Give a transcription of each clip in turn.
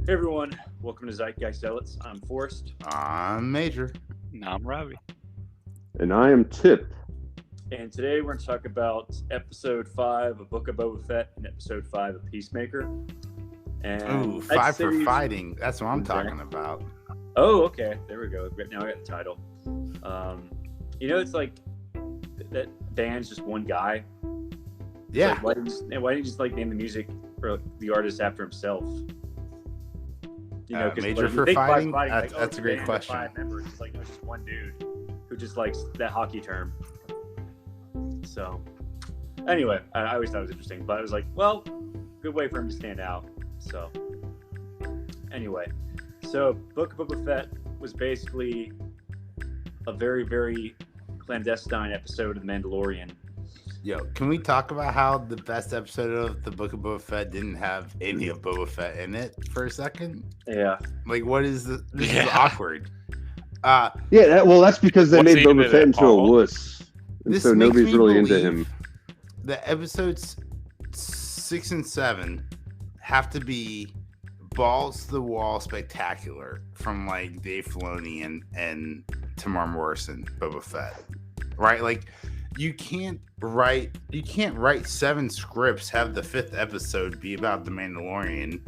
Hey everyone, welcome to Zeitgeistzealots. I'm Forrest. I'm Major. No, I'm Robbie. And I am Tip. And today we're going to talk about episode 5 of Book of Boba Fett and episode 5 of Peacemaker. And Ooh, five for fighting. That's what I'm talking about. Oh, okay. There we go. Now I got the title. It's like that band's just one guy. Yeah. Like, why didn't you just like name the music or the artist after himself? Major for fighting? That's a great question. 5 members. It's like just one dude who just likes that hockey term. So, anyway, I always thought it was interesting, but I was like, well, good way for him to stand out. So, anyway, Book of Boba Fett was basically a very, very clandestine episode of The Mandalorian. Yo, can we talk about how the best episode of the Book of Boba Fett didn't have any of Boba Fett in it for a second? Yeah. Like, what is this? This is awkward. That's because they made Boba Fett into a wuss. And so nobody's really into him. The episodes 6 and 7 have to be balls to the wall spectacular from like Dave Filoni and Tamar Morrison, Boba Fett. Right? Like you can't write 7 scripts, have the 5th episode be about the Mandalorian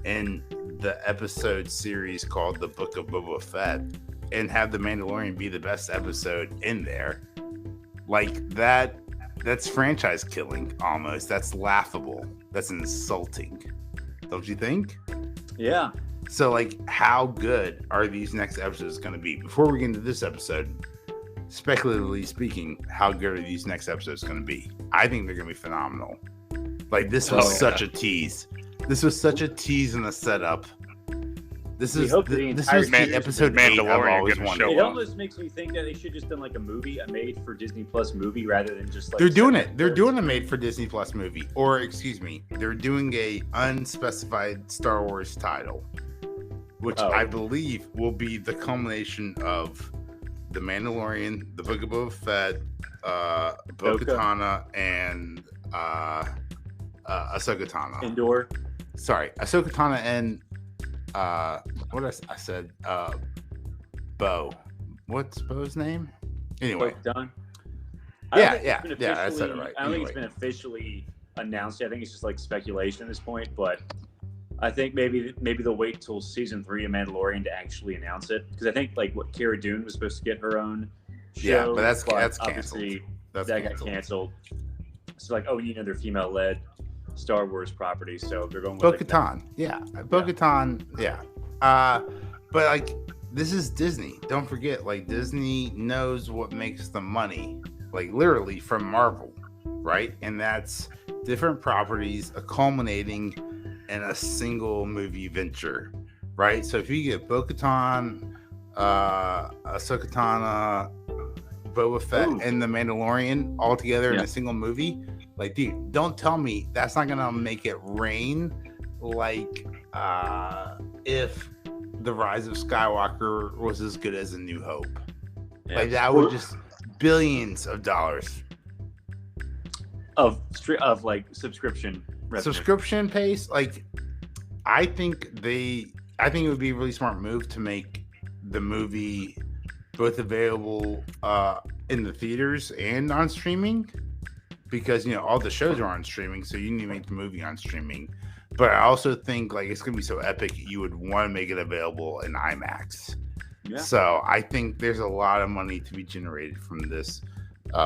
and the episode series called The Book of Boba Fett and have the Mandalorian be the best episode in there. Like that's franchise killing almost. That's laughable. That's insulting. Don't you think? Yeah. So like how good are these next episodes going to be? Before we get into this episode, speculatively speaking, how good are these next episodes going to be? I think they're going to be phenomenal. Like this was such a tease. This was such a tease in the setup. This was the episode Mandalorian going to show It up. almost makes me think that they should just done like a made for Disney Plus movie rather than just like They're doing it. They're doing a made for Disney Plus movie, or excuse me, they're doing a unspecified Star Wars title, which I believe will be the culmination of The Mandalorian, The Book of Boba Fett, Bo-Katan, and Ahsoka Tano. Endor. Sorry, Ahsoka Tano and what I said, Bo. What's Bo's name? Anyway. Done. I said it right. I don't think it's been officially announced yet. I think it's just like speculation at this point, but I think maybe they'll wait till season 3 of Mandalorian to actually announce it. Because I think like what Cara Dune was supposed to get her own show. Yeah, but that's obviously canceled. Got canceled. So like, we need another female-led Star Wars property, so they're going with Bo-Katan. Bo-Katan, but like this is Disney. Don't forget, like Disney knows what makes the money, like literally from Marvel, right? And that's different properties culminating in a single movie venture, right? So if you get Bo-Katan, Ahsoka Tano, Boba Fett, and The Mandalorian all together in a single movie, like, dude, don't tell me that's not gonna make it rain like if The Rise of Skywalker was as good as A New Hope. Yeah. Like that would just billions of dollars of like subscription revenue. Subscription pace. Like I think it would be a really smart move to make the movie both available in the theaters and on streaming, because all the shows are on streaming, so you need to make the movie on streaming. But I also think like it's gonna be so epic, you would want to make it available in IMAX. Yeah. So I think there's a lot of money to be generated from this,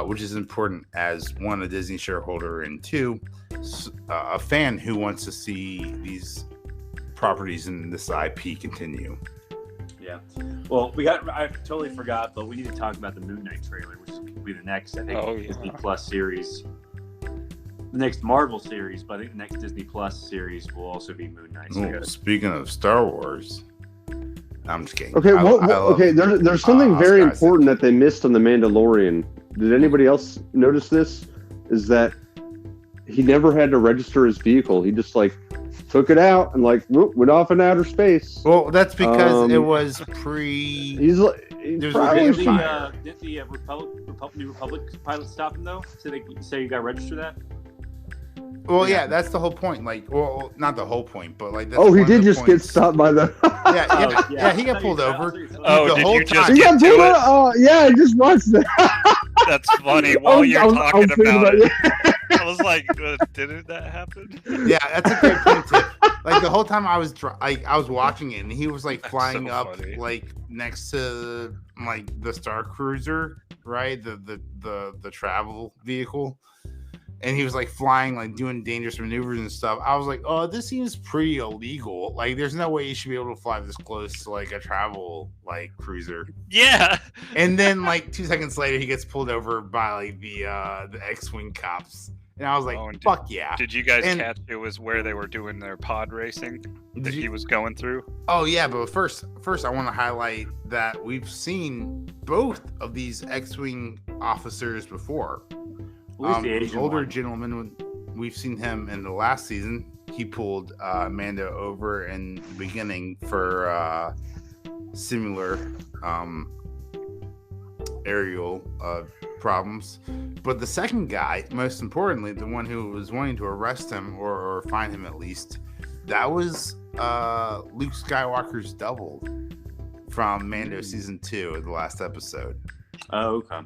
which is important as one, a Disney shareholder, and two, a fan who wants to see these properties and this IP continue. Yeah. Well, I totally forgot, but we need to talk about the Moon Knight trailer, which will be the next, I think, Disney Plus series. The next Marvel series, but I think the next Disney Plus series will also be Moon Knight. So speaking of Star Wars, I'm just kidding. Okay, there's something very important that they missed on The Mandalorian. Did anybody else notice this? Is that he never had to register his vehicle. He just like took it out and like went off in outer space. Well, that's because it was pre. Did the New Republic pilot stop him though? So they say you got to register that. Well, yeah, that's the whole point. Like, well, not the whole point, but like. That's Oh, he one of did the just get points. stopped by the. Yeah, he got pulled over. Oh, the did whole you just time. He get got to pulled it? out. Oh, yeah, I just watched that. That's funny. While you're talking about it, I was like, didn't that happen? Yeah, that's a great point too. Like the whole time I was I was watching it, and he was like That's flying so up funny. like next to like the Star Cruiser, right? The travel vehicle. And he was like flying, like doing dangerous maneuvers and stuff. I was like, oh, this seems pretty illegal. Like, there's no way you should be able to fly this close to like a travel like cruiser. Yeah. And then like 2 seconds later, he gets pulled over by like the X-wing cops. And I was like, Oh, and fuck yeah. Did you guys And- catch it was where they were doing their pod racing that Did he you- was going through? Oh yeah, but first I want to highlight that we've seen both of these X-wing officers before. The The Asian older one. gentleman, we've seen him in the last season. He pulled Mando over in the beginning for similar aerial problems. But the second guy, most importantly, the one who was wanting to arrest him or find him at least, that was Luke Skywalker's double from Mando season 2, the last episode. Oh, okay.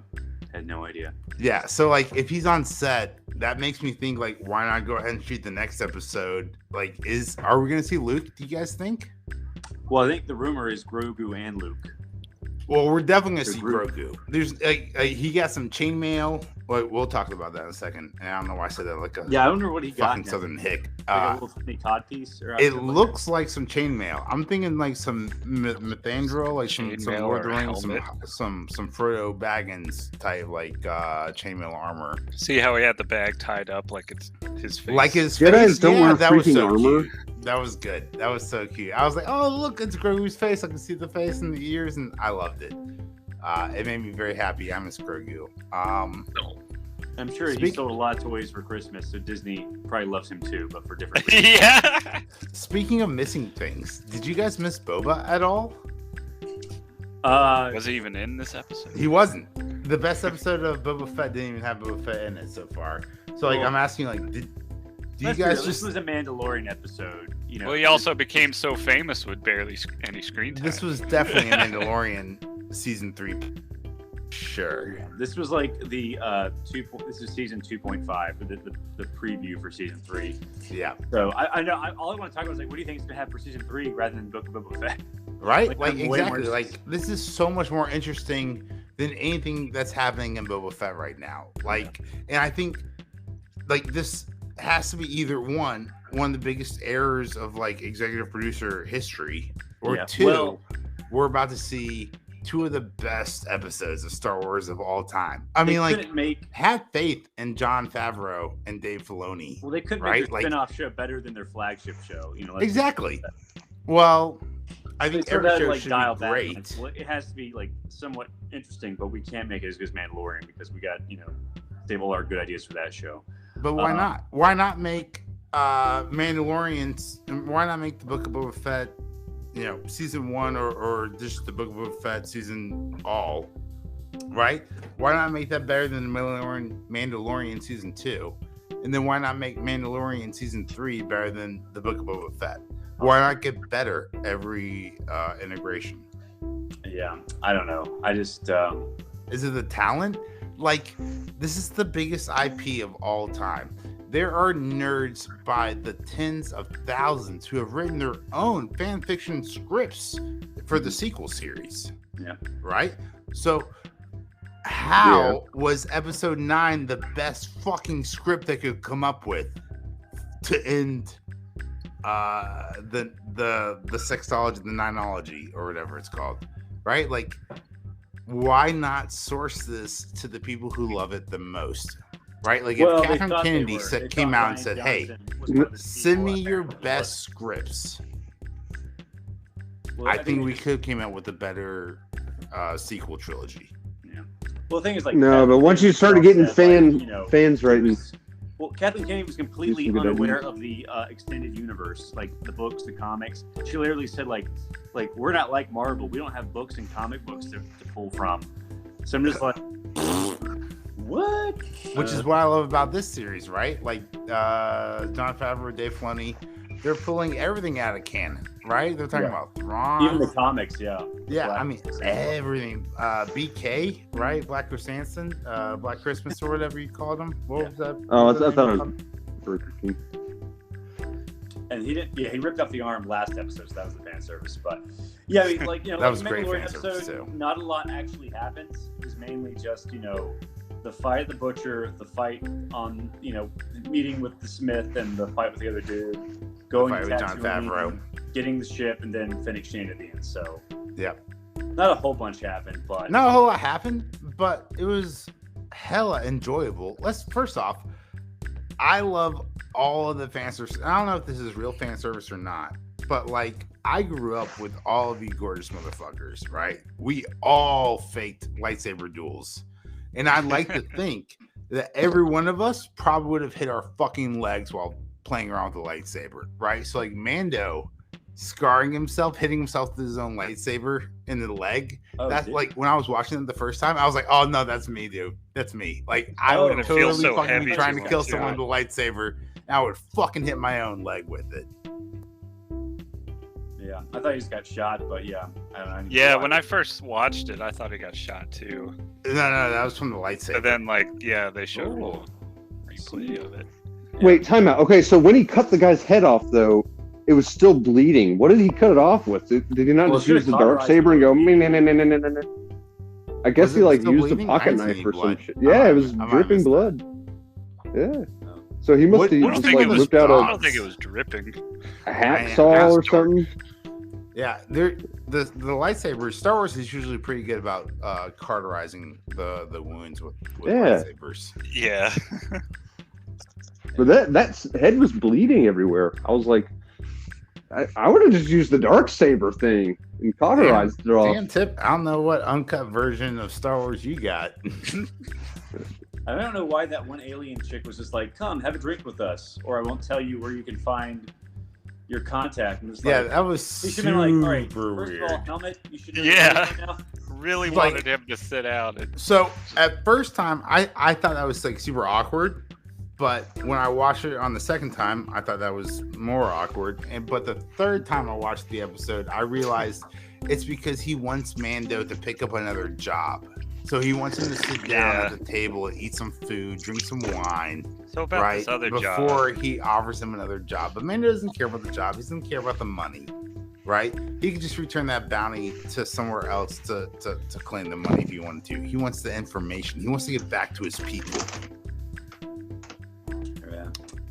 Had no idea. Yeah, so like if he's on set, that makes me think like why not go ahead and shoot the next episode? Like, are we gonna see Luke? Do you guys think? Well, I think the rumor is Grogu and Luke. Well, we're definitely gonna The see group. Grogu. There's he got some chainmail. Well, we'll talk about that in a second. And I don't know why I said that like a Yeah, I wonder what he got. fucking now. southern hick. Like a little funny cod piece. Or It something like looks like some chainmail. I'm thinking like some Mithandril, like some Chainmail Lord of the or Rings, helmet. some Frodo Baggins type like chainmail armor. See how he had the bag tied up like it's his face? Like his Jedi's face, don't yeah, wear that was freaking so armor. cute. That was good. That was so cute. I was like, oh look, it's Grogu's face. I can see the face and the ears, and I loved it. It made me very happy. I miss Grogu. that. I'm sure he Speak- sold a lot of toys for Christmas, so Disney probably loves him too, but for different reasons. Yeah. Speaking of missing things, did you guys miss Boba at all? Was he even in this episode? He wasn't. The best episode of Boba Fett didn't even have Boba Fett in it so far. So like, Well, I'm asking like, do you Let's be guys real, just? This was a Mandalorian episode. You know, Well, he also became so famous with barely any screen time. This was definitely a Mandalorian season 3. Sure. This was like the This is season 2.5, the preview for season 3. Yeah. So I know. All I want to talk about is like, what do you think it's gonna have for season 3 rather than Book of Boba Fett? Right? Like, Like I'm way more exactly. Like this is so much more interesting than anything that's happening in Boba Fett right now. Like, and I think like this has to be either one of the biggest errors of like executive producer history, or Yeah. two, Well- we're about to see two of the best episodes of Star Wars of all time. I They mean, like, couldn't make. have faith in John Favreau and Dave Filoni. Well, they could right? make their Like- spin-off show better than their flagship show. You know, let's- Exactly. Well, I They think sort every of, show like, should dial be back. great. Well, it has to be like somewhat interesting, but we can't make it as good as Mandalorian because we got save all our good ideas for that show. But why Uh, not? Why not make Mandalorians? Why not make the Book of Boba Fett, season 1 or just the Book of Boba Fett season all? Right? Why not make that better than the Mandalorian season 2? And then why not make Mandalorian season 3 better than the Book of Boba Fett? Why not get better every integration? Yeah, I don't know. I just Is it the talent? Like, this is the biggest IP of all time. There are nerds by the tens of thousands who have written their own fan fiction scripts for the sequel series. Yeah. Right? So, how was episode 9 the best fucking script they could come up with to end the sexology, the ninology, or whatever it's called? Right? Like, why not source this to the people who love it the most? Right? Like, well, if they Catherine thought they Kennedy were. They came thought out and Rian said, hey, Johnson was one of the send me people your apparently best scripts, was. Well, I think we it- could have came out with a better sequel trilogy. Well, the thing is, like, No, Kathleen but once you Kennedy started herself getting said, fans writing, Well, Kathleen Kennedy was completely Used to be good unaware ideas. of the extended universe, like the books, the comics. She literally said, like we're not like Marvel. We don't have books and comic books to pull from. So I'm just like, What? Which is what I love about this series, right? Like Jon Favreau, Dave Filoni, they're pulling everything out of canon, right? They're talking about Thrawn. Even the comics, yeah. Yeah, Black I mean everything. BK, right? Black Chrysanthemum, Black Christmas or whatever you called them. What was that? Oh, What was I that thought name it called? was Burger King. And he didn't. Yeah, he ripped off the arm last episode, so that was the fan service. But yeah, I mean, like That like was the great Mandalorian fan service, episode, too. not a lot actually happens. It was mainly just the fight at the butcher, the fight on meeting with the Smith, and the fight with the other dude, going Fight to with Jon Tatooine, Favreau. getting the ship, and then Finn exchange at the end. So Yep. not a whole bunch happened, but Not a whole lot happened, but it was hella enjoyable. First off, I love all of the fan service. I don't know if this is real fan service or not, but like I grew up with all of you gorgeous motherfuckers, right? We all faked lightsaber duels. And I'd like to think that every one of us probably would have hit our fucking legs while playing around with the lightsaber, right? So like Mando scarring himself, hitting himself with his own lightsaber in the leg. That's dude. like when I was watching it the first time, I was like, "Oh no, that's me, dude. That's me." Like I would it totally feels so fucking be heavy trying to to kill watch, someone yeah. with a lightsaber, and I would fucking hit my own leg with it. yeah, I thought he just got shot, but yeah, I don't know. I need to Yeah, watch when it. I first watched it, I thought he got shot too. No, that was from the lightsaber. But then, they showed a Ooh. little replay of it. Wait, time out. Okay, so when he cut the guy's head off, though, it was still bleeding. What did he cut it off with? Did he not Well, just it use the should've dark saber and go? cauterized "Meh, meh, meh, meh, meh, meh, meh"? I guess Was he it like still used a bleeding? pocket I didn't see knife any or some blood. shit. I Yeah, might- it was I might have dripping missed blood. Yeah. So he What- must I have don't just think like it was whipped out I dogs. don't think it was dripping. a I hacksaw or asked something. Yeah, the lightsabers. Star Wars is usually pretty good about cauterizing the wounds with Yeah. lightsabers. Yeah. But that head was bleeding everywhere. I was like, I would have just used the dark saber thing and cauterized it off. Damn tip. I don't know what uncut version of Star Wars you got. I don't know why that one alien chick was just like, "Come, have a drink with us, or I won't tell you where you can find your contact." And it's Yeah, like, that was he should super have been like, "All right, first weird. of all, helmet. You should know Yeah. right now." Really Like- wanted him to sit out. And, So at first time, I thought that was like super awkward, but when I watched it on the second time, I thought that was more awkward. But the third time I watched the episode, I realized it's because he wants Mando to pick up another job. So he wants him to sit down Yeah. at the table and eat some food, drink some wine, so about right? this other Before job. he offers him another job. But Mando doesn't care about the job. He doesn't care about the money, right? He could just return that bounty to somewhere else to claim the money if he wanted to. He wants the information. He wants to get back to his people, Yeah.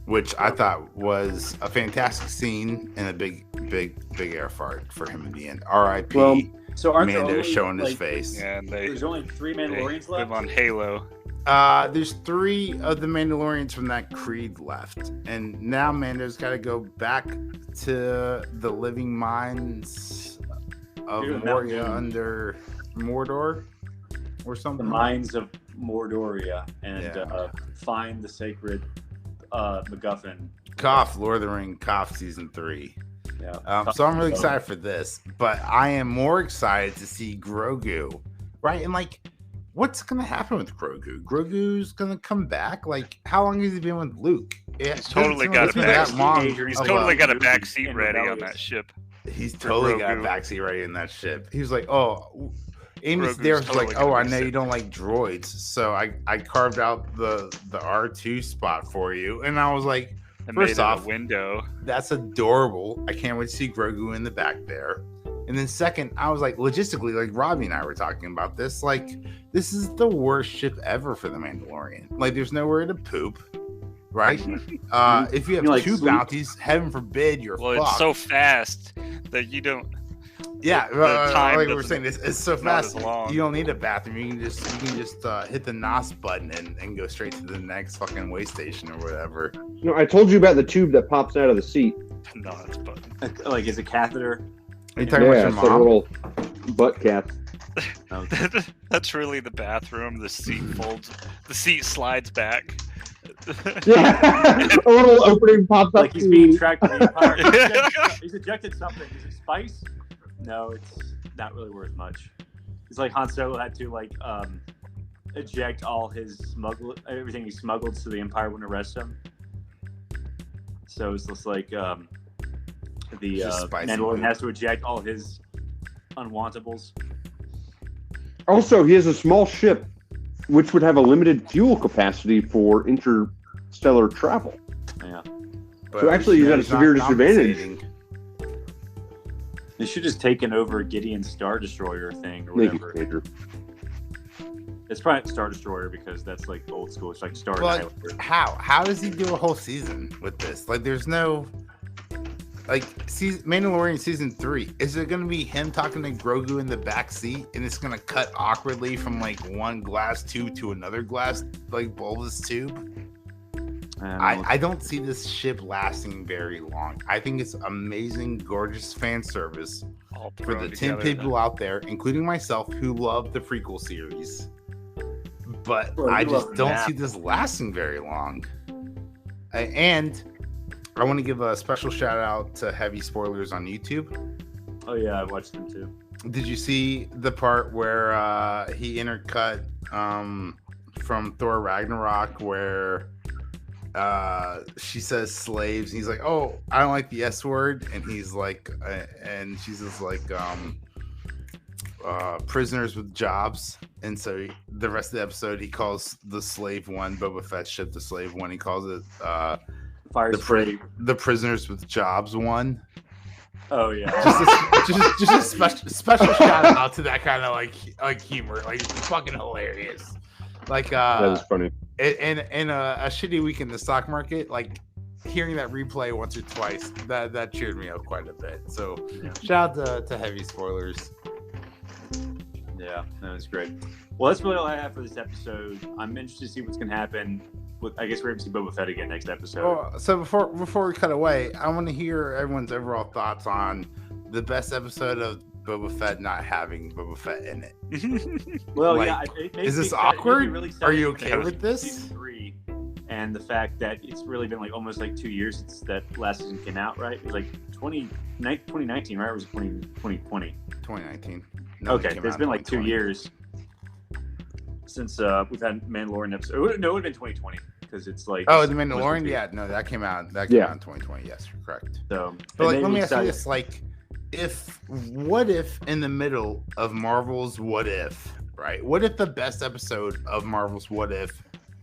which I thought was a fantastic scene and a big air fart for him in the end. R.I.P. Well, So aren't there Mando only, showing his like, face. Yeah, and There's only 3 they Mandalorians live left. on Halo. There's 3 of the Mandalorians from that creed left, and now Mando's got to go back to the living mines of Dude, Moria Mountain. under Mordor or The something. mines of Mordoria and Yeah. find the sacred MacGuffin. Cough, Lord of the Ring, Cough season 3. Yeah. So I'm really excited for this, but I am more excited to see Grogu, right? And like, what's gonna happen with Grogu? Grogu's gonna come back. Like, how long has he been with Luke? He's totally got a backseat. He's Oh, totally got a Luke backseat and ready on rebellious. that ship. He's for totally got a Grogu. backseat ready in that ship. He was like, "Oh, Amy Grogu's there was totally like, gonna oh, I be know you sick. don't like droids, so I carved out the R2 spot for you." And I was like, And First made it off- a window. "That's adorable. I can't wait to see Grogu in the back there." And then second, I was like, logistically, like Robbie and I were talking about this, like this is the worst ship ever for the Mandalorian. Like, there's nowhere to poop, right? If you have You, like, 2 sleep? bounties, heaven forbid you're Well, fucked. it's so fast that you don't. Yeah, the time like we were doesn't- saying, it's so not as fast. long. You don't need a bathroom. You can just hit the NOS button and go straight to the next fucking way station or whatever. No, I told you about the tube that pops out of the seat. No, it's button. Like, is a catheter? Are you talking Yeah, about it's your a mom? little butt cap. That's really the bathroom. The seat folds. The seat slides back. Yeah, a little opening pops up. Like he's being tracked by the Empire. He's ejected something. Is it spice? No, it's not really worth much. It's like Han Solo had to eject all his everything he smuggled so the Empire wouldn't arrest him. So it's just like the Mandalorian has to eject all his unwantables. Also, he has a small ship, which would have a limited fuel capacity for interstellar travel. Yeah. But So actually, he's at a severe disadvantage. They should just taken over Gideon's Star Destroyer thing or Thank you, whatever. Major. It's probably Star Destroyer because that's like old school. It's like Star Well, Highlander. how does he do a whole season with this? Like, there's no Mandalorian season 3. Is it going to be him talking to Grogu in the back seat, and it's going to cut awkwardly from like one glass tube to another glass like bulbous tube? I don't see this ship lasting very long. I think it's amazing, gorgeous fan service All for thrown the 10 together. people out there, including myself, who love the prequel series. But Well, I you just love don't Nap. see this lasting very long. And I want to give a special shout out to Heavy Spoilers on YouTube. Oh yeah, I watched them too. Did you see the part where he intercut from Thor Ragnarok where she says slaves? He's like, "Oh, I don't like the S word," and he's like, and she's just like, prisoners with jobs. And so the rest of the episode, he calls the slave one, Boba Fett's ship, the slave one. He calls it Fire spray. the prisoners with jobs one. Oh yeah. just a special shout out to that kind of like humor. Like, it's fucking hilarious. Like That was funny. in a shitty week in the stock market, like hearing that replay once or twice, that cheered me up quite a bit. So Yeah. shout out to Heavy Spoilers. Yeah, that was great. Well, that's really all I have for this episode. I'm interested to see what's gonna happen. I guess we're gonna see Boba Fett again next episode. Well, so before we cut away, I want to hear everyone's overall thoughts on the best episode of Boba Fett not having Boba Fett in it. Well, like, yeah. It makes Is me this sad- it made me awkward? really sad Are you because okay with this? Season 3, and the fact that it's really been like almost like 2 years since that last season came out, right? It was like 2019, right? Or was it 2020? 2019. Okay, there's been like 2 years since we've had Mandalorian episode. No, it would have been 2020 because it's like. Oh, the Mandalorian. Yeah, no, that came out. That came out in 2020. Yes, you're correct. So, But like, and let me they ask you decided- this: like, what if in the middle of Marvel's What If, right? What if the best episode of Marvel's What If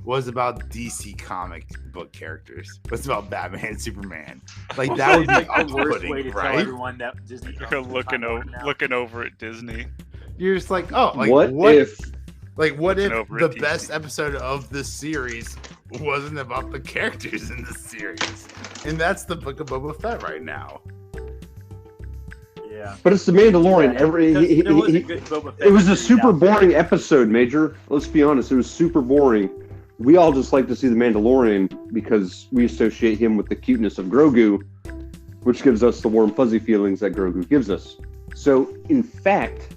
was about DC comic book characters? Was about Batman and Superman? Like, that would be like the worst way off-putting, to tell right? everyone that Disney. You're looking over at Disney. You're just like, oh, like what if? Like, what if Looking over the at DC. best episode of this series wasn't about the characters in the series? And that's the Book of Boba Fett right now. Yeah. But it's the Mandalorian. Yeah, because there was a good Boba Fett It was a series super out there. boring episode, Major. Let's be honest. It was super boring. We all just like to see the Mandalorian because we associate him with the cuteness of Grogu, which gives us the warm, fuzzy feelings that Grogu gives us. So, in fact,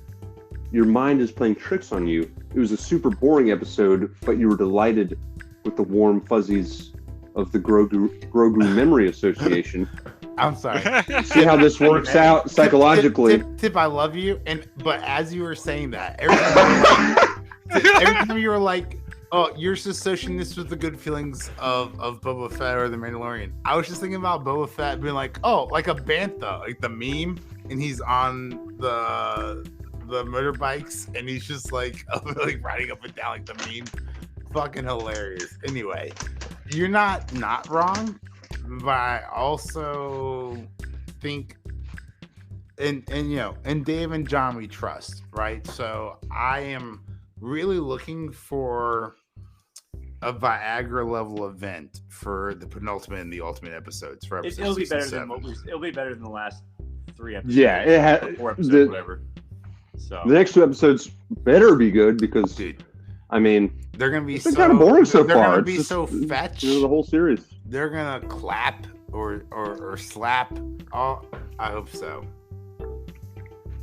your mind is playing tricks on you. It was a super boring episode, but you were delighted with the warm fuzzies of the Grogu Memory Association. I'm sorry. See how this works out psychologically. Tip, I love you. But as you were saying that, every time you were like, oh, you're just associating this with the good feelings of Boba Fett or the Mandalorian. I was just thinking about Boba Fett being like, oh, like a bantha, like the meme, and he's on the motorbikes, and he's just like riding up and down like the meme. Fucking hilarious. Anyway, you're not wrong, but I also think, and Dave and John we trust, right? So I am really looking for a Viagra level event for the penultimate and the ultimate episodes for episodes. It'll be 6 and better than 7. it'll be better than the last 3 episodes. Yeah, it had or 4 episodes, the, whatever. So the next 2 episodes better be good because Dude, I mean they're gonna be it's been kind of boring so they're far. gonna It's be just, so fetch. the whole series. They're gonna clap or slap. Oh, I hope so.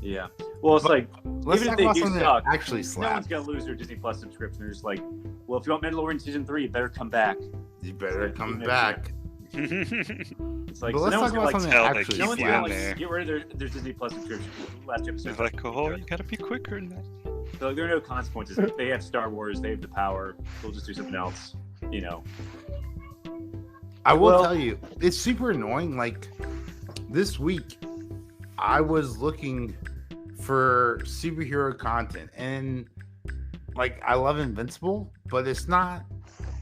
yeah. Well, it's like Let's even talk if they about do something suck, that actually no slaps. one's gonna lose their Disney Plus subscription. They're just like, well, if you want Mandalorian season 3, you better come back. You better come Even if- back. It's like But so let's no one's talk gonna about like something tell that they actually no keep one's you gonna in like there. get rid of their Disney Plus subscription. Last episode. It's like, oh, you gotta be quicker than that. So, like, there are no consequences. They have Star Wars. They have the power. They'll just do something else. You know. I will tell you, it's super annoying. Like this week, I was looking for superhero content, and like I love Invincible, but it's not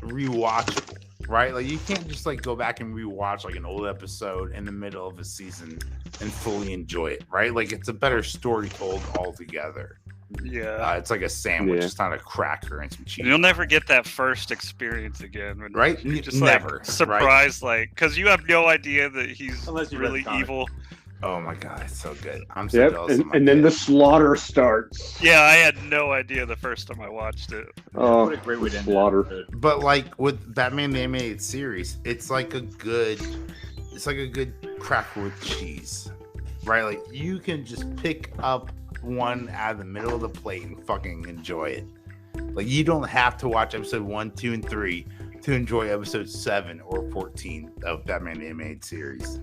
rewatchable, right? Like you can't just like go back and rewatch like an old episode in the middle of a season and fully enjoy it, right? Like it's a better story told altogether. Yeah, It's like a sandwich. It's not a cracker and some cheese. You'll never get that first experience again, right? You're just never like surprised, right? Like because you have no idea that he's really evil. Oh my god, it's so good! I'm so jealous. And then the slaughter starts. Yeah, I had no idea the first time I watched it. Oh, what a great way to end slaughter! it. But like with Batman the Animated Series, it's like a good cracker with cheese, right? Like you can just pick up one out of the middle of the plate and fucking enjoy it. Like you don't have to watch episode 1, 2, and 3 to enjoy episode 7 or 14 of Batman the Animated Series.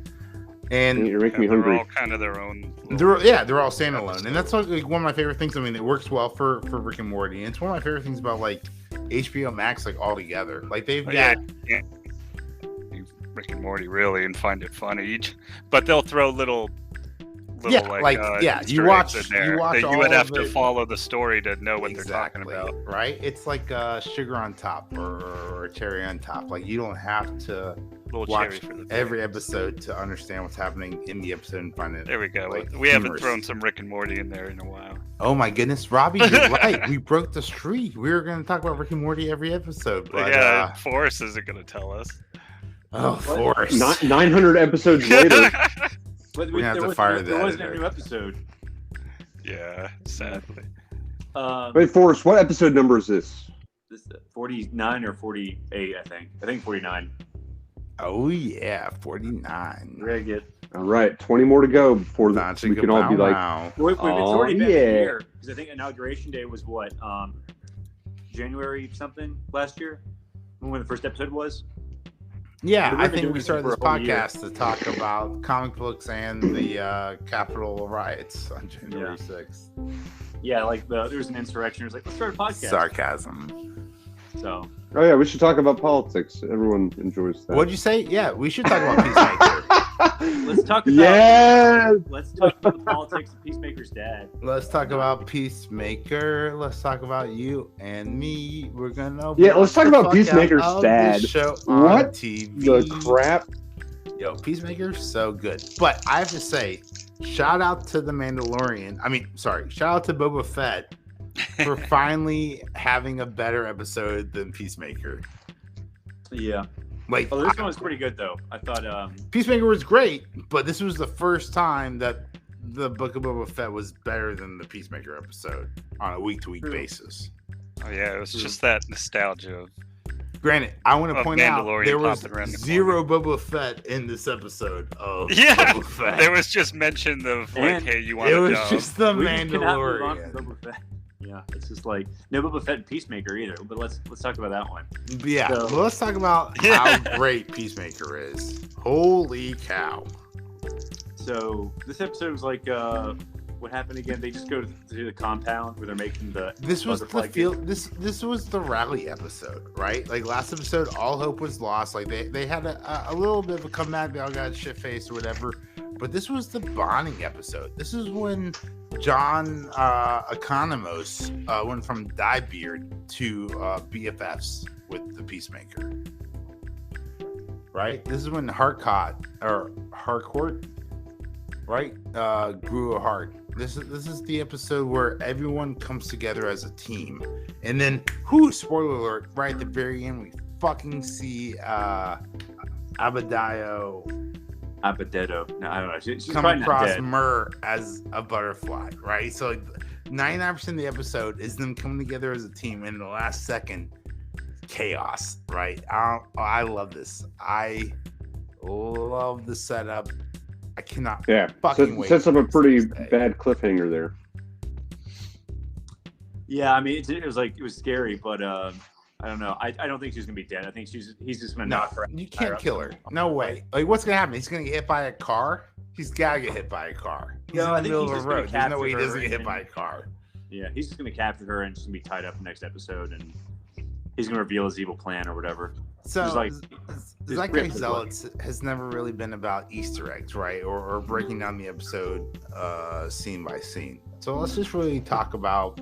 And you're making me hungry. They're all kind of their own. They're all standalone, and that's like one of my favorite things. I mean, it works well for Rick and Morty, and it's one of my favorite things about like HBO Max, like all together. Like they've got Rick and Morty really and find it funny, but they'll throw little you Easter watch eggs in there you watch that all you would have of to it. follow the story to know what they're talking about, right? It's like sugar on top or cherry on top. Like you don't have to watch every episode to understand what's happening in the episode and find it. There we go. Like, we haven't thrown some Rick and Morty in there in a while. Oh my goodness, Robbie, you're right. We broke the streak. We were going to talk about Rick and Morty every episode, but yeah, Forrest isn't going to tell us. Oh, Forrest! 900 episodes later. But we have to fire that. There wasn't a new episode. Yeah, sadly. Wait, Forrest, what episode number is this? This 49 or 48, I think. I think 49. Oh yeah, 49. Very good. All right, 20 more to go before we can all be like, it's already been a year. Because I think Inauguration Day was what? January something last year? When the first episode was? Yeah, I think we started this podcast to talk about comic books and the Capitol riots on January 6th. Yeah, like there was an insurrection. It was like, let's start a podcast. Sarcasm. So. Oh yeah, we should talk about politics. Everyone enjoys that. What'd you say? Yeah, we should talk about Peacemaker. Let's talk about the politics of Peacemaker's dad. Let's talk about Peacemaker. Let's talk about you and me. We're gonna let's talk about Peacemaker's dad. Show on what TV. The crap? Yo, Peacemaker's so good. But I have to say, shout out to the Mandalorian. Shout out to Boba Fett for finally having a better episode than Peacemaker. Yeah. Like, this one was pretty good though. I thought Peacemaker was great, but this was the first time that the Book of Boba Fett was better than the Peacemaker episode on a week-to-week basis. Oh yeah, it was just that nostalgia. Granted, I want to point out there was zero corner. Boba Fett in this episode of Boba Fett. There was just mention of like, hey, you want to It was job? just the Mandalorian. Boba Fett. Yeah, it's just like no Boba Fett and Peacemaker either. But let's talk about that one. Yeah, well, let's talk about how great Peacemaker is. Holy cow! So this episode was like, what happened again? They just go to the compound where they're making the. This was the field. This was the rally episode, right? Like last episode, all hope was lost. Like they had a little bit of a comeback. They all got shit faced or whatever. But this was the bonding episode. This is when John Economos went from Diebeard to BFFs with the Peacemaker. Right? This is when Harcourt, right? Grew a heart. This is the episode where everyone comes together as a team. And then, spoiler alert, right at the very end, we fucking see Abedetto. No, I don't know. She's come across Myrrh as a butterfly, right? So 99% of the episode is them coming together as a team, and in the last second, chaos, right? I love this. I love the setup. I cannot fucking wait. Sets up a pretty bad cliffhanger there. Yeah, I mean, it was scary, but I don't know. I don't think she's gonna be dead. I think he's just gonna knock her out. You can't kill her. No way. Like, what's gonna happen? He's gonna get hit by a car. He's gotta get hit by a car. He's in the middle of the road. There's no way he doesn't get hit by a car. Yeah, he's just gonna capture her and she's gonna be tied up next episode, and he's gonna reveal his evil plan or whatever. So, like, Zeitgeist Zealots has never really been about Easter eggs, right? Or breaking down the episode scene by scene. So let's just really talk about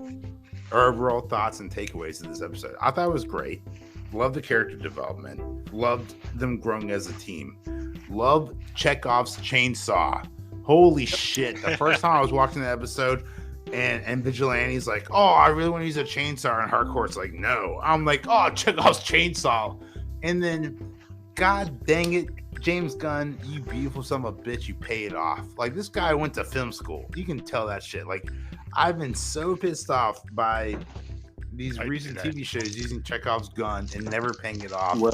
our overall thoughts and takeaways of this episode. I thought it was great. Loved the character development. Loved them growing as a team. Loved Chekhov's chainsaw. Holy shit. The first time I was watching the episode, and Vigilante's like, oh, I really want to use a chainsaw, and Hardcore's like, no. I'm like, oh, Chekhov's chainsaw. And then, god dang it, James Gunn, you beautiful son of a bitch, you pay it off. Like, this guy went to film school. You can tell that shit. Like, I've been so pissed off by these recent TV shows using Chekhov's gun and never paying it off. Well,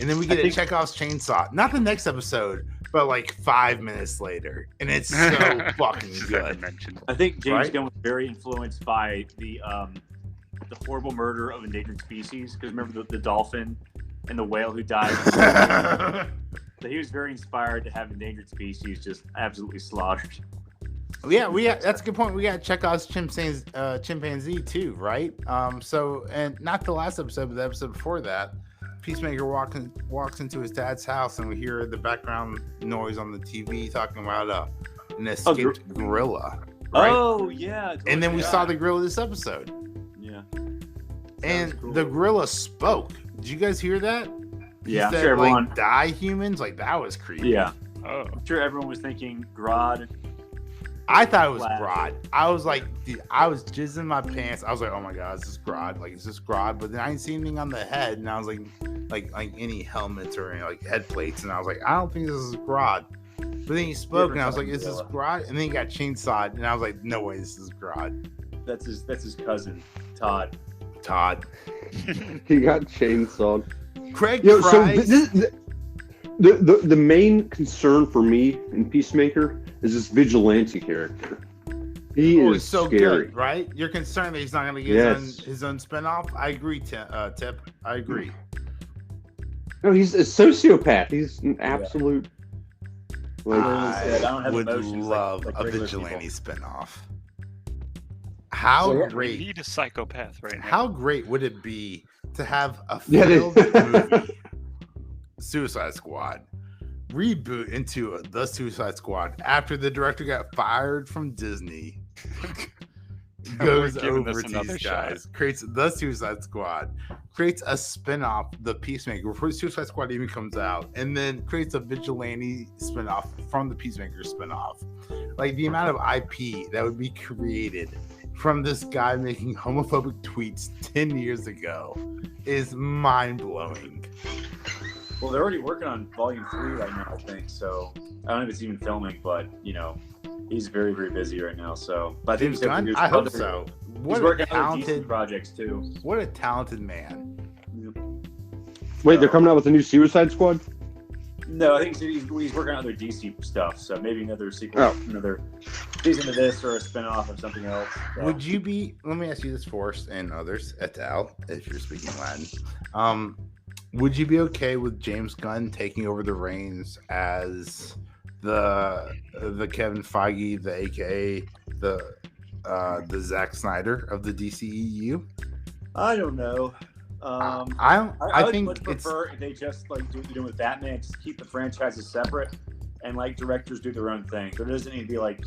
and then we get a Chekhov's chainsaw. Not the next episode, but like 5 minutes later. And it's so fucking good. I think James Gunn was very influenced by the horrible murder of endangered species. Because remember the dolphin and the whale who died? So he was very inspired to have endangered species just absolutely slaughtered. Yeah, that's a good point. We got Chekhov's chimpanzee too, right? So, and not the last episode, but the episode before that, Peacemaker walks into his dad's house, and we hear the background noise on the TV talking about an escaped gorilla. Right? Oh yeah, totally. And then we saw the gorilla this episode. Yeah, and cool. The gorilla spoke. Did you guys hear that? Yeah, he said, sure, everyone. Like, die humans. Like, that was creepy. Yeah. Oh, I'm sure everyone was thinking Grodd. I thought it was Grodd. I was like, dude, I was jizzing my pants. I was like, oh my god, is this Grodd? Like, is this Grodd? But then I didn't see anything on the head, and I was like any helmets or any like head plates, and I was like, I don't think this is Grodd. But then he spoke, and I was like, is this Grodd? And then he got chainsawed, and I was like, no way, this is Grodd. That's his cousin, Todd. He got chainsawed. Craig So Price. the main concern for me in Peacemaker is this vigilante character. He's so scary. good, right? You're concerned that he's not going to get his own spinoff? I agree, Tip. I agree. No, he's a sociopath. He's an absolute. I would love a vigilante spinoff. How we great! need a psychopath right now. How great would it be to have a failed movie, Suicide Squad, reboot into the Suicide Squad after the director got fired from Disney? Goes over to these guys, creates the Suicide Squad, creates a spinoff, the Peacemaker, before Suicide Squad even comes out, and then creates a vigilante spinoff from the Peacemaker spinoff. Like, the amount of IP that would be created from this guy making homophobic tweets 10 years ago is mind-blowing. Well, they're already working on Volume 3 right now, I think. So I don't know if it's even filming, but he's very, very busy right now. So, but James Gunn, I hope so. He's working on other decent projects too. What a talented man! Wait, they're coming out with a new Suicide Squad? No, I think he's working on other DC stuff. So maybe another sequel, another season of this, or a spinoff of something else. So. Would you be? Let me ask you this, Forrest and others, et al. If you're speaking Latin, would you be okay with James Gunn taking over the reins as the Kevin Feige, the AKA the Zack Snyder of the DCEU? I don't know. I think would prefer if they just like do what they're doing with Batman, just keep the franchises separate, and like directors do their own thing. There doesn't need to be like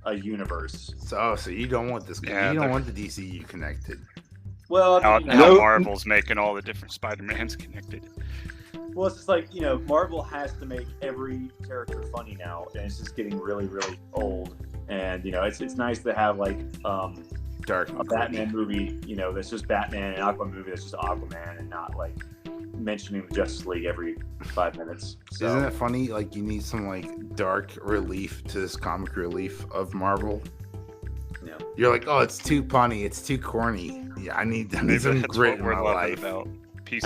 a universe. So you don't want this? Yeah, you don't want the DCEU connected. Well, now Marvel's making all the different Spider-Mans connected. Well, it's just like Marvel has to make every character funny now, and it's just getting really, really old. And it's nice to have like a Batman movie, that's just Batman, and Aquaman movie that's just Aquaman, and not like mentioning the Justice League every 5 minutes. So. Isn't it funny? Like, you need some like dark relief to this comic relief of Marvel. Yeah. You're like, oh, it's too punny, it's too corny. Yeah, I need some grit in my life. I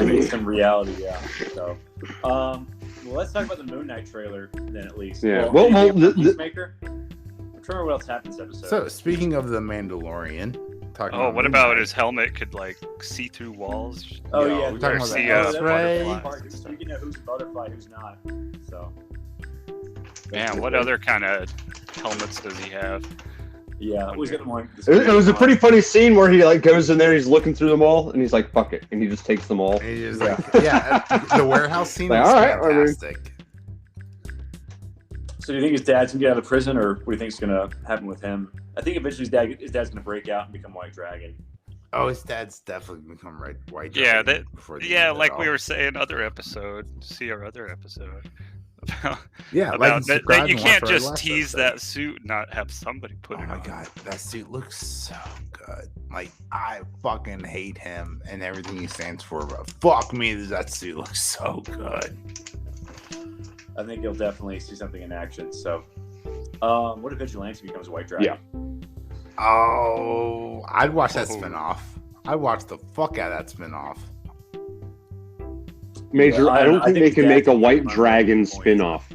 need some reality. Yeah. So, well, let's talk about the Moon Knight trailer then, at least. Yeah. Well, Peacemaker. I'm trying to remember what else happened this episode. So, speaking of the Mandalorian, what about his helmet could like see through walls? Oh yeah, we're talking about that. Right. So you can know who's a butterfly, who's not. So. Man, what other kind of helmets does he have? Yeah, we got one. It was a pretty funny scene where he like goes in there, he's looking through them all, and he's like, "Fuck it," and he just takes them all. And he's like, yeah, the warehouse scene Like, was all right, fantastic. So do you think his dad's gonna get out of prison, or what do you think is gonna happen with him? I think eventually his dad's gonna break out and become White Dragon. Oh, his dad's definitely become White Yeah, Dragon before the yeah, end of it like we all. were saying, other episode. See our other episode. Yeah, About like and that subscribe you and watch can't our just last tease episode. that suit and not have somebody put Oh it my on. god, that suit looks so good. Like, I fucking hate him and everything he stands for, but fuck me, that suit looks so good. I think you'll definitely see something in action. So, what if Vigilante becomes a White Dragon? Yeah. Oh, I'd watch that Oh. spinoff. I'd watch the fuck out of that spinoff. Major, Well, I don't think they his can dad make a can White become Dragon point. spin-off.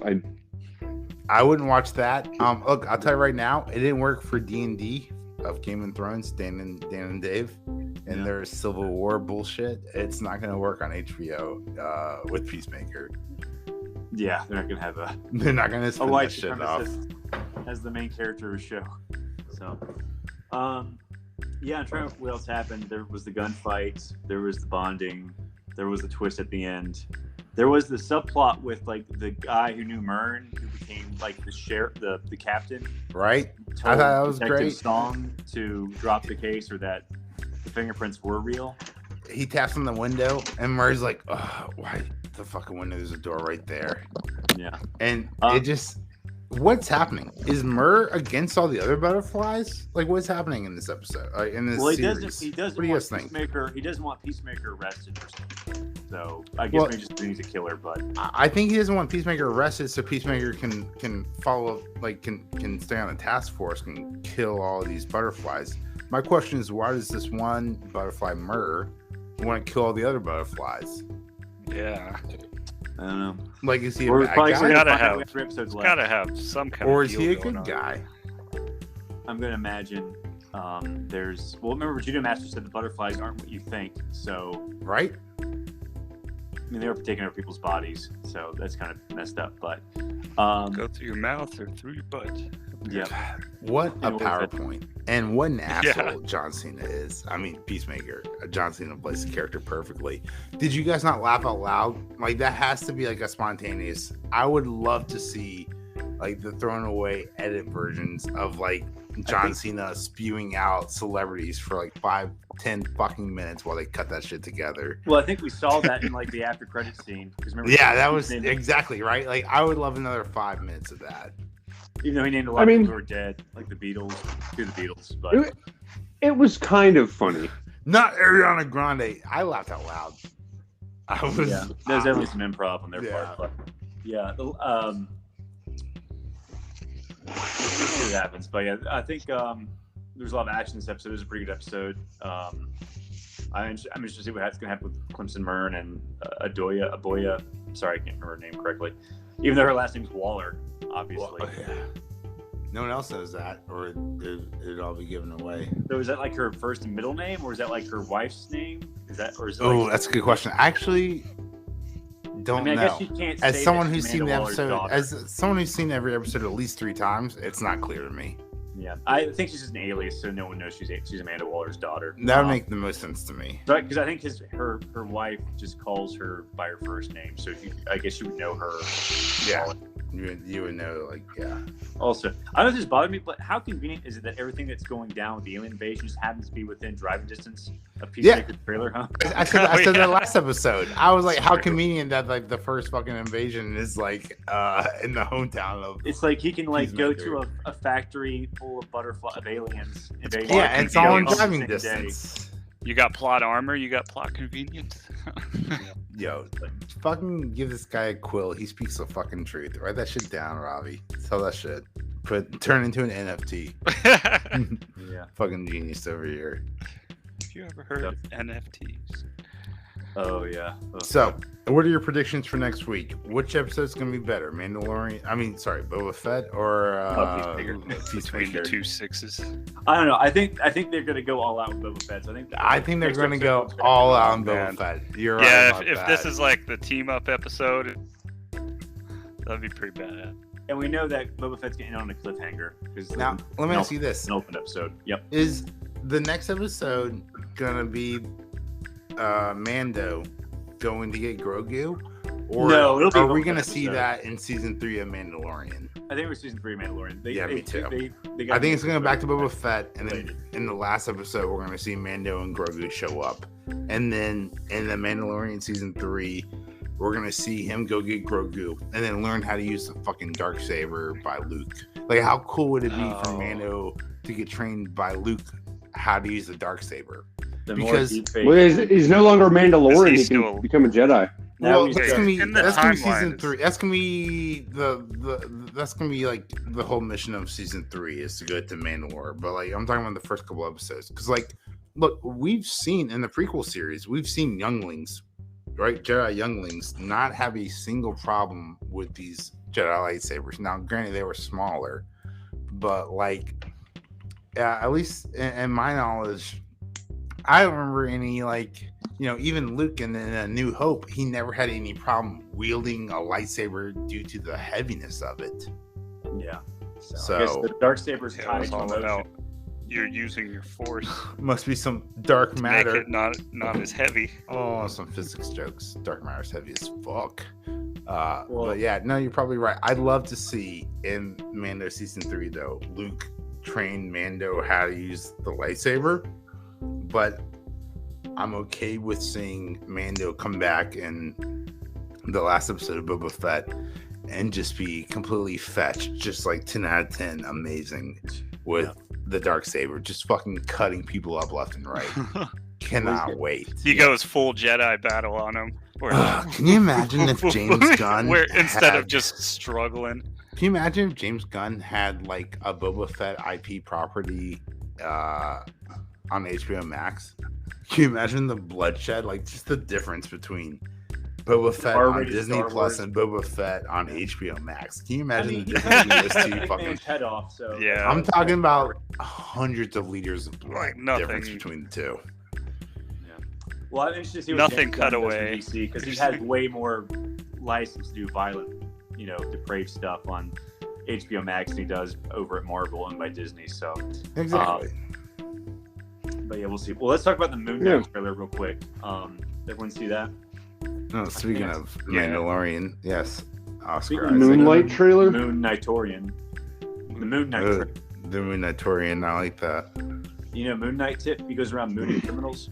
I wouldn't watch that. Look, I'll tell you right now, it didn't work for D&D of Game of Thrones, Dan and Dave, and their Civil War bullshit. It's not going to work on HBO with Peacemaker. Yeah, they're not gonna have They're not going to a spin white that shit off. supremacist as the main character of the show. So, yeah, I'm trying to what else happened. There was the gunfight. There was the bonding. There was the twist at the end. There was the subplot with like the guy who knew Myrn, who became like the sheriff, the captain. Right? Told I thought that was Detective great. Song to drop the case, or that the fingerprints were real. He taps on the window, and Murray's like, oh, why the fucking window? There's a door right there. Yeah. And it just, what's happening? Is Murr against all the other butterflies? Like, what's happening in this episode? In this Well, series? he doesn't What do you want guys think? Peacemaker. He doesn't want Peacemaker arrested or something. So I guess maybe just he's a killer, but I think he doesn't want Peacemaker arrested, so Peacemaker can follow, like, can stay on the task force, can kill all of these butterflies. My question is, why does this one butterfly Murr want to kill all the other butterflies? Yeah, I don't know. Like, is he a We're bad probably guy, gonna Gotta find out have- we have 3 episodes left. gotta have some kind or of is deal he a going good on. guy? I'm gonna imagine. Remember Judo Master said the butterflies aren't what you think. So Right? I mean, they were taking over people's bodies, so that's kind of messed up. But Go through your mouth or through your butt. yeah, What a And what was it? PowerPoint. And what an asshole Yeah. John Cena is. I mean, Peacemaker. John Cena plays the character perfectly. Did you guys not laugh out loud? Like, that has to be like a spontaneous. I would love to see like the thrown away edit versions of like John Cena spewing out celebrities for like 5-10 fucking minutes while they cut that shit together. well, I think we saw that in like the after credit scene. Because remember, Yeah, that was he named- exactly right. Like, I would love another 5 minutes of that. even though he named a lot of people who were dead, like the Beatles, the Beatles. But It was kind of funny. Not Ariana Grande. I laughed out loud. I was. yeah, there's definitely some improv on their Yeah. part. But yeah, we'll see what happens. But yeah, I think there's a lot of action in this episode. It was a pretty good episode. I'm interested to see what's going to happen with Clemson Myrn and Aboya. Sorry, I can't remember her name correctly. Even though her last name's Waller, obviously. Well, yeah. No one else knows that, or it'd all be given away. So is that like her first and middle name, or is that like her wife's name? Is that, or is it Oh, like, that's a good question. I actually don't I mean, I know. guess you can't As say someone that who's she's seen the Amanda Waller's episode, daughter. as someone who's seen every episode at least 3 times, it's not clear to me. Yeah, I think she's just an alias, so no one knows she's Amanda Waller's daughter. That would make the most sense to me. Because I think her wife just calls her by her first name, so I guess you would know her. Yeah. You would know, like, yeah. Also, I don't know if this bothered me, but how convenient is it that everything that's going down with the alien invasion just happens to be within driving distance of Peacemaker trailer, huh? I said Yeah. that last episode. I was like, how convenient that like the first fucking invasion is like in the hometown of. It's like he can like go Peacemaker. to a factory full of aliens. invading plot Yeah, and it's all in on the driving same day. distance. You got plot armor, you got plot convenience. Yo, fucking give this guy a quill. He speaks the fucking truth. Write that shit down, Robbie. Tell that shit. Turn into an NFT. Yeah. Fucking genius over here. Have you ever heard of NFTs? Oh yeah. Oh. So, what are your predictions for next week? Which episode's gonna be better? Boba Fett or Peacemaker. Between the 2 sixes. I don't know. I think they're gonna go all out with Boba Fett. So I think they're next going to episode go is gonna all be- out on man. Boba Fett. You're right. Yeah, about if that. this is like the team up episode, that'd be pretty bad. And we know that Boba Fett's getting on a cliffhanger. Now, let me ask you this. An open episode. Yep. Is the next episode going to be Mando going to get Grogu? Or no, it'll be are we going to see that in season 3 of Mandalorian? I think we're season 3 of Mandalorian. Me too. They I think it's going to go back to Boba Fett, and then in the last episode, we're going to see Mando and Grogu show up. And then in the Mandalorian season 3, we're going to see him go get Grogu and then learn how to use the fucking Darksaber by Luke. Like, how cool would it be for Mando to get trained by Luke how to use the Darksaber? Because he's no longer a Mandalorian, he can become a Jedi. Well, that's gonna be season 3. That's gonna be that's gonna be like the whole mission of season 3 is to go to Mandalore. But like I'm talking about the first couple episodes, because like, look, we've seen in the prequel series, we've seen younglings, right, Jedi younglings, not have a single problem with these Jedi lightsabers. Now, granted, they were smaller, but like, at least in my knowledge, I don't remember any like. Even Luke in A New Hope, he never had any problem wielding a lightsaber due to the heaviness of it. Yeah. So I guess the Darksaber's tied to emotion. You're using your force. Must be some dark matter. Make it not as heavy. Oh, some physics jokes. Dark matter's heavy as fuck. But yeah, no, you're probably right. I'd love to see in Mando season 3 though, Luke train Mando how to use the lightsaber, but I'm okay with seeing Mando come back in the last episode of Boba Fett and just be completely fetched, just like 10 out of 10, amazing with the Darksaber, just fucking cutting people up left and right. Cannot wait. He goes full Jedi battle on him. Can you imagine if James Gunn instead of just struggling? Can you imagine if James Gunn had like a Boba Fett IP property on HBO Max? Can you imagine the bloodshed? Like, just the difference between Boba Fett on Disney Plus and Boba Fett on HBO Max. Can you imagine the difference between those two fucking head off? So yeah, I'm talking about hundreds of liters of blood nothing. Difference between the two. Yeah. Well, I'm interested to see what nothing James cut Gunn does away from DC, because he has way more license to do violent, depraved stuff on HBO Max than he does over at Marvel owned by Disney. So exactly. But yeah, we'll see. Well, let's talk about the Moon Knight trailer real quick. Everyone see that? No, speaking of Mandalorian, yes. Oscar Isaac. Moonlight trailer? Moon Knightorian. The Moon Knight trailer. The Moon Knightorian, I like that. Moon Knight tip? He goes around mooning criminals.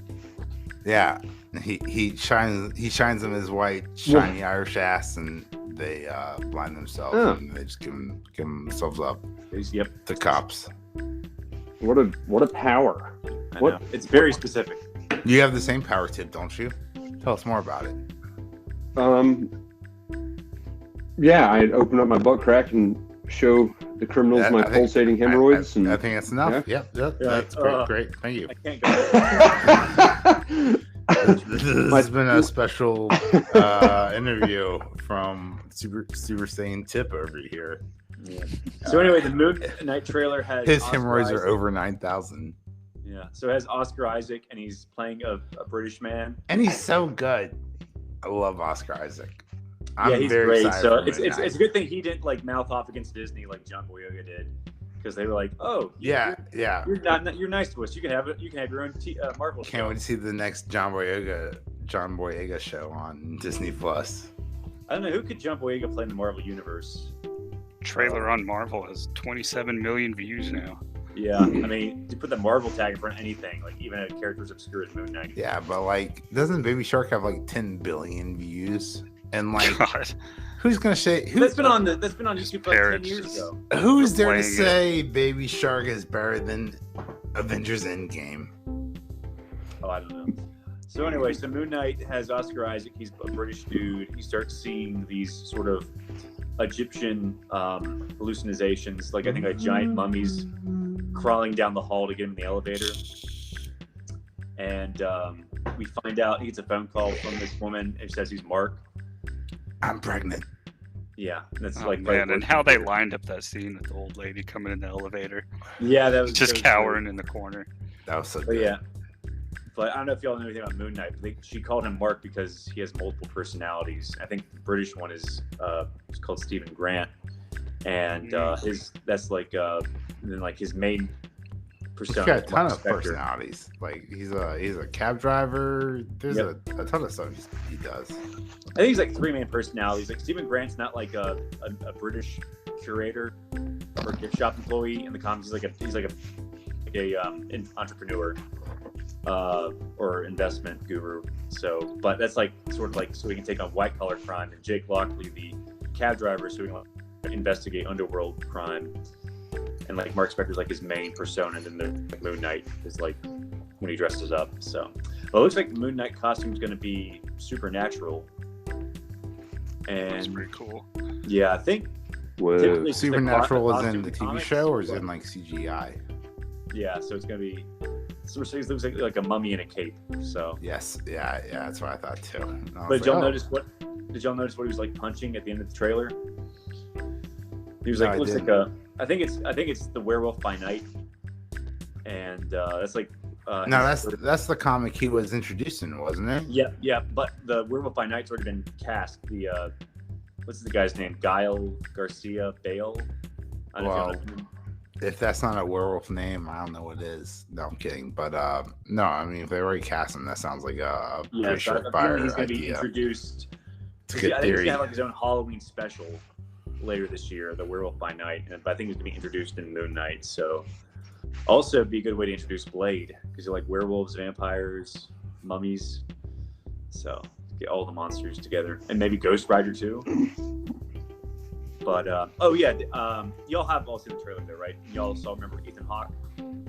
Yeah. He shines them his white, shiny Irish ass, and they blind themselves, and they just give themselves up to cops. What a power. What? It's very specific. You have the same power tip, don't you? Tell us more about it. Yeah, I'd open up my butt crack and show the criminals my pulsating hemorrhoids. I think that's enough. Yeah, that's great. Thank you. I can't go. This has been a special interview from Super Saiyan Tip over here. Yeah. So anyway, the Moon Knight trailer has his hemorrhoids are over 9,000. Yeah. So it has Oscar Isaac, and he's playing a British man, and he's so good. I love Oscar Isaac. He's very great. So it's a good thing he didn't like mouth off against Disney like John Boyega did, because they were like, "Oh, you're nice to us. You can have it. You can have your own Marvel." Can't wait to see the next John Boyega show on Disney Plus. I don't know who could John Boyega play in the Marvel universe. Trailer on Marvel has 27 million views now. Yeah, I mean, to put the Marvel tag in front of anything, like even a character as obscure as Moon Knight. Yeah, but like, doesn't Baby Shark have like 10 billion views? And like, God. Who's gonna say? That's been on YouTube like 10 years ago. Who's there to say Baby Shark is better than Avengers Endgame? Oh, I don't know. So anyway, so Moon Knight has Oscar Isaac. He's a British dude. He starts seeing these sort of Egyptian hallucinations, like I think like giant mummies crawling down the hall to get him in the elevator. And we find out he gets a phone call from this woman who says he's Mark. I'm pregnant. Yeah, that's man, and how they lined up that scene with the old lady coming in the elevator. Yeah, that was just cowering in the corner. That was so good. Yeah, but I don't know if y'all know anything about Moon Knight. But she called him Mark because he has multiple personalities. I think the British one is called Stephen Grant, and that's like then like his main He's persona. got a ton Mark of Spector. personalities. Like he's a cab driver. There's a ton of stuff he does. I think he's like three main personalities. Like Stephen Grant's not like a British curator or gift shop employee in the comics. He's like an entrepreneur or investment guru. So, but that's like sort of like so he can take on white collar crime, and Jake Lockley, the cab driver, so he can like, investigate underworld crime. And like Mark Spector's like his main persona, and then the Moon Knight is like when he dresses up. So, well, it looks like the Moon Knight costume is going to be supernatural. And That's pretty cool. yeah, I think Whoa. typically Supernatural is in the TV comics, show, or is it in like CGI? Yeah, so it's gonna be. So it looks like a mummy in a cape. So Yes, yeah, that's what I thought too. I but was did y'all like, oh. notice what? Did y'all notice what he was like punching at the end of the trailer? He was No, like, I looks didn't. like a. I think it's the Werewolf by Night, and that's like. No, that's the comic he was introduced in, wasn't it? Yeah. But the Werewolf by Night's already been cast. The what's the guy's name? Gael Garcia Bale. I don't know Well, if y'all know. if that's not a werewolf name, I don't know what is. No, I'm kidding. But no, I mean, if they already cast him, that sounds like a Yeah, pretty so I feel surefire he's gonna be idea. introduced. It's a I good think he's theory. gonna have like his own Halloween special later this year, the Werewolf by Night, but I think he's gonna be introduced in Moon Knight. So, also be a good way to introduce Blade because you're like werewolves, vampires, mummies. So get all the monsters together, and maybe Ghost Rider too. But y'all have all seen the trailer there, right? Y'all saw, remember Ethan Hawke?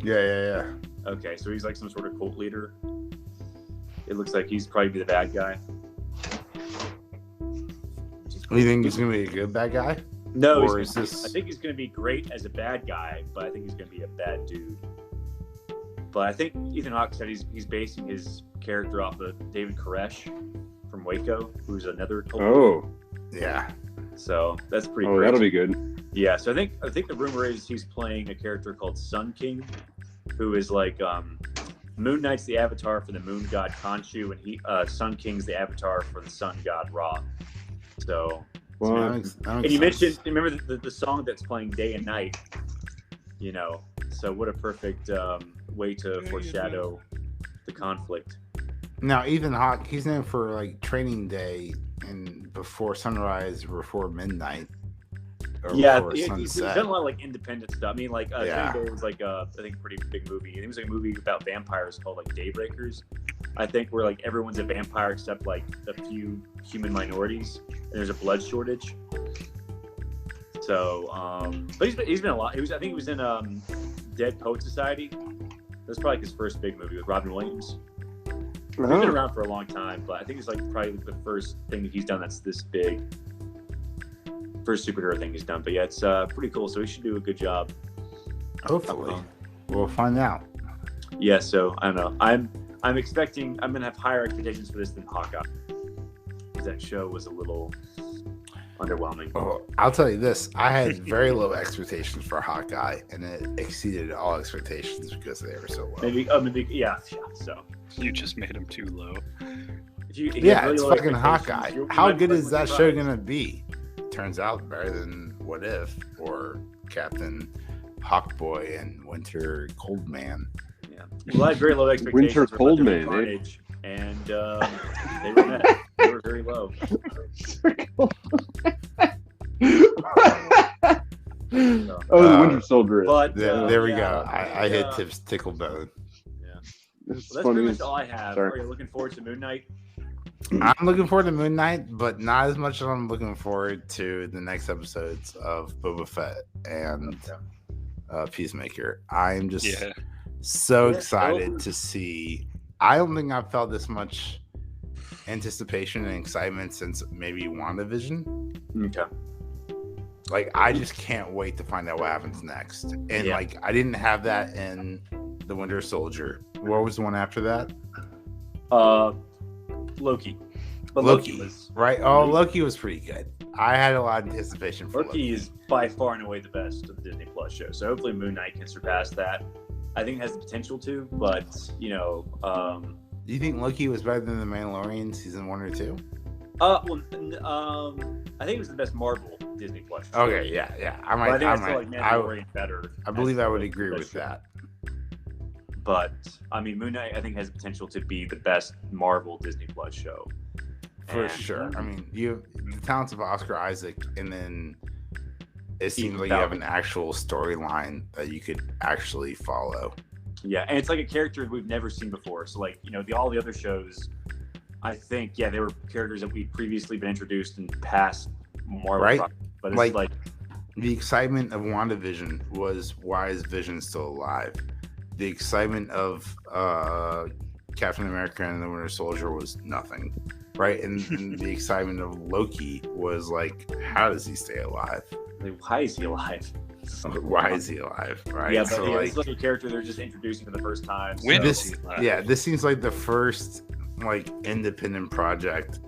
Yeah. Okay, so he's like some sort of cult leader. It looks like he's probably the bad guy. Do you think he's gonna be a good bad guy? No, Or he's is gonna, this- I think he's going to be great as a bad guy, but I think he's going to be a bad dude. But I think Ethan Hawke said he's basing his character off of David Koresh from Waco, who's another cult leader. Oh, Yeah. So that's pretty oh, great. that'll be good. Yeah, so I think the rumor is he's playing a character called Sun King, who is like Moon Knight's the avatar for the moon god Khonshu, and Sun King's the avatar for the sun god Ra. So, Well, That makes and you sense. mentioned, remember the song that's playing day and night, you know? So what a perfect way to foreshadow the conflict. Now, Ethan Hawke, he's known for like Training Day and Before Sunrise, Before Midnight, or Yeah, Before he's Sunset. done a lot of like independent stuff. I mean, like Yeah. Training Day was like I think a pretty big movie. It was like a movie about vampires called like Daybreakers. I think where like everyone's a vampire except like a few human minorities, and there's a blood shortage. So, but he's been a lot. I think he was in Dead Poet Society. That's probably like his first big movie with Robin Williams. He's been oh, around for a long time, but I think it's like probably the first thing that he's done that's this big. First superhero thing he's done, but yeah, it's pretty cool. So he should do a good job. Hopefully, we'll find out. Yeah, so I don't know. I'm expecting I'm gonna have higher expectations for this than Hawkeye, because that show was a little underwhelming. Oh, I'll tell you this: I had very low expectations for Hawkeye, and it exceeded all expectations because they were so low. Maybe yeah. So You just made him too low. if you have Yeah, really it's low fucking expectations, Hawkeye. you How might be good is that pleasantly show surprised. gonna be? Turns out better than What If or Captain Hawkboy and Winter Coldman. Yeah, well, I had very low expectations. Winter for Cold Thunder Man, Carnage, and they were met. They were very low. oh, the Winter Soldier. But There we yeah, go. I hit yeah. Tips tickle bone. It's Well, that's pretty funny. much all I have. Sorry. Are you looking forward to Moon Knight? I'm looking forward to Moon Knight, but not as much as I'm looking forward to the next episodes of Boba Fett and Peacemaker. I'm just so Yeah, excited to see. I don't think I've felt this much anticipation and excitement since maybe WandaVision. Okay. Like, I just can't wait to find out what happens next. And Yeah. like, I didn't have that in The Winter Soldier. What was the one after that? Loki. But Loki, was right? Oh, Loki was pretty good. I had a lot of anticipation for Loki. Loki is by far and away the best of the Disney Plus show. So hopefully Moon Knight can surpass that. I think it has the potential to, but Do you think Loki was better than The Mandalorian season 1 or 2? I think it was the best Marvel Disney Plus show. Okay, yeah. I But I think might. I still like Mandalorian better. I believe I would as agree the with show. that. But I mean, Moon Knight I think has the potential to be the best Marvel Disney Plus show. For And, sure. I mean, you have the talents of Oscar Isaac, and then it seems Even like you have Falcon. an actual storyline that you could actually follow. Yeah, and it's like a character we've never seen before. So like, all the other shows, I think, they were characters that we'd previously been introduced in past Marvel Right. projects. But it's Like- like The excitement of WandaVision was, why is Vision still alive? The excitement of Captain America and the Winter Soldier was nothing, right? And the excitement of Loki was like, how does he stay alive? why is he alive? Why is he alive? Right? Yeah, but So, it's like a character they're just introducing for the first time. so- When this, is he alive? yeah, this seems like the first like independent project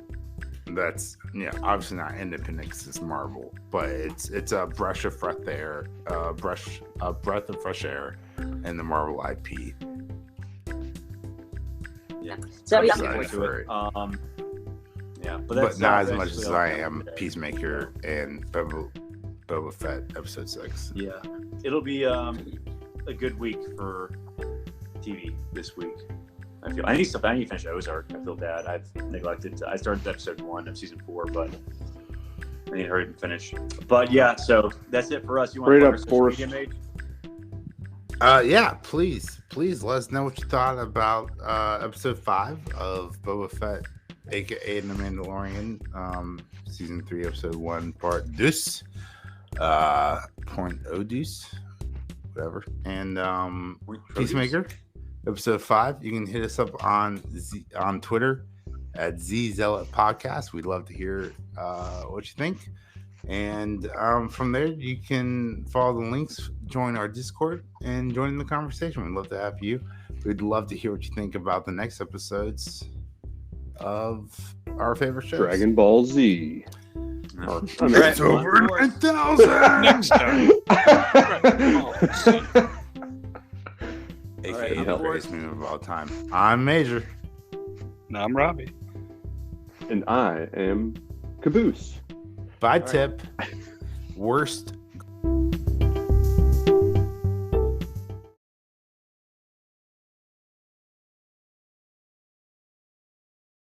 that's obviously not independent because it's Marvel, but it's a breath of fresh air, a breath of fresh air in the Marvel IP. Yeah. So I'm yeah. looking forward Excited to for it. it. Yeah, but But that's not as that's much as basically I all am today. Peacemaker and Boba Fett episode 6. Yeah, it'll be a good week for TV this week. I need to finish Ozark. I feel bad. I've neglected. I started episode 1 of season 4, but I need to hurry and finish. But yeah, so that's it for us. You want Straight to up, plug our social Forrest. media, Mage? Yeah, please let us know what you thought about episode 5 of Boba Fett, aka The Mandalorian, season 3, episode 1, part deuce, point o deuce, whatever, and Peacemaker, episode 5. You can hit us up on Twitter at zealot podcast. We'd love to hear what you think. And from there, you can follow the links, join our Discord, and join in the conversation. We'd love to have you. We'd love to hear what you think about the next episodes of our favorite shows. Dragon Ball Z. All It's right, over in well, 9,000! Next time. AKA All right, the I'm greatest meme of all time. I'm Major. No, I'm Robbie. And I am Caboose. By right. tip, worst